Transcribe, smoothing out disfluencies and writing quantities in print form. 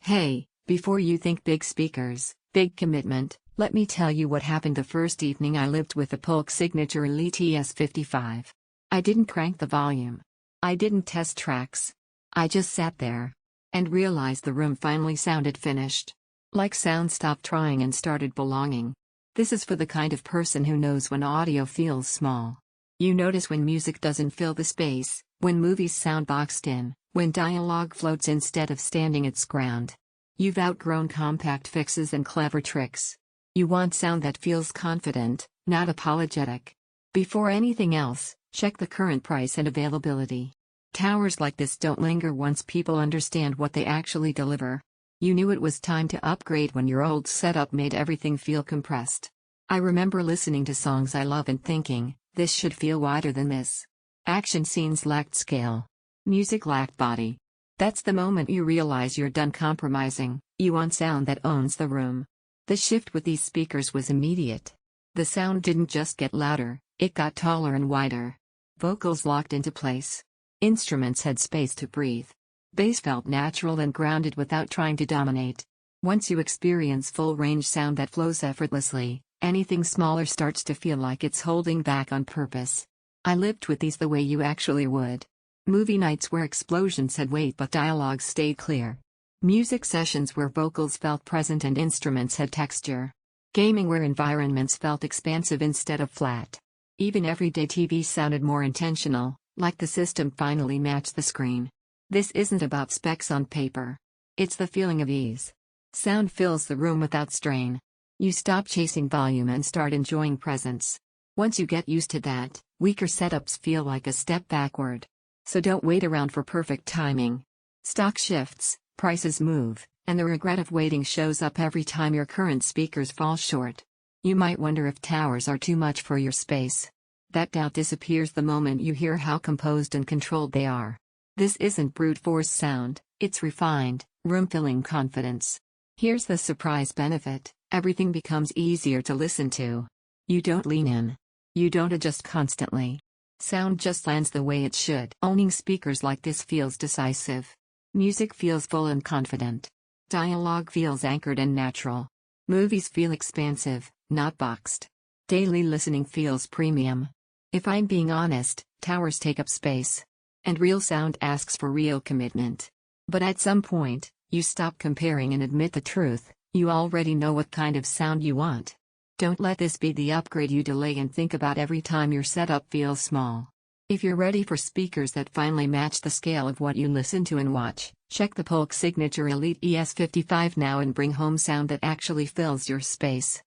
Hey, before you think big speakers, big commitment, let me tell you what happened the first evening I lived with the Polk Signature Elite ES55. I didn't crank the volume. I didn't test tracks. I just sat there and realized the room finally sounded finished. Like sound stopped trying and started belonging. This is for the kind of person who knows when audio feels small. You notice when music doesn't fill the space, when movies sound boxed in, when dialogue floats instead of standing its ground. You've outgrown compact fixes and clever tricks. You want sound that feels confident, not apologetic. Before anything else, check the current price and availability. Towers like this don't linger once people understand what they actually deliver. You knew it was time to upgrade when your old setup made everything feel compressed. I remember listening to songs I love and thinking, this should feel wider than this. Action scenes lacked scale. Music lacked body. That's the moment you realize you're done compromising. You want sound that owns the room. The shift with these speakers was immediate. The sound didn't just get louder, it got taller and wider. Vocals locked into place. Instruments had space to breathe. Bass felt natural and grounded without trying to dominate. Once you experience full-range sound that flows effortlessly, anything smaller starts to feel like it's holding back on purpose. I lived with these the way you actually would. Movie nights where explosions had weight but dialogue stayed clear. Music sessions where vocals felt present and instruments had texture. Gaming where environments felt expansive instead of flat. Even everyday TV sounded more intentional, like the system finally matched the screen. This isn't about specs on paper. It's the feeling of ease. Sound fills the room without strain. You stop chasing volume and start enjoying presence. Once you get used to that, weaker setups feel like a step backward. So don't wait around for perfect timing. Stock shifts, prices move, and the regret of waiting shows up every time your current speakers fall short. You might wonder if towers are too much for your space. That doubt disappears the moment you hear how composed and controlled they are. This isn't brute force sound, it's refined, room-filling confidence. Here's the surprise benefit: everything becomes easier to listen to. You don't lean in. You don't adjust constantly. Sound just lands the way it should. Owning speakers like this feels decisive. Music feels full and confident. Dialogue feels anchored and natural. Movies feel expansive, not boxed. Daily listening feels premium. If I'm being honest, towers take up space. And real sound asks for real commitment. But at some point, you stop comparing and admit the truth: you already know what kind of sound you want. Don't let this be the upgrade you delay and think about every time your setup feels small. If you're ready for speakers that finally match the scale of what you listen to and watch, check the Polk Signature Elite ES55 now and bring home sound that actually fills your space.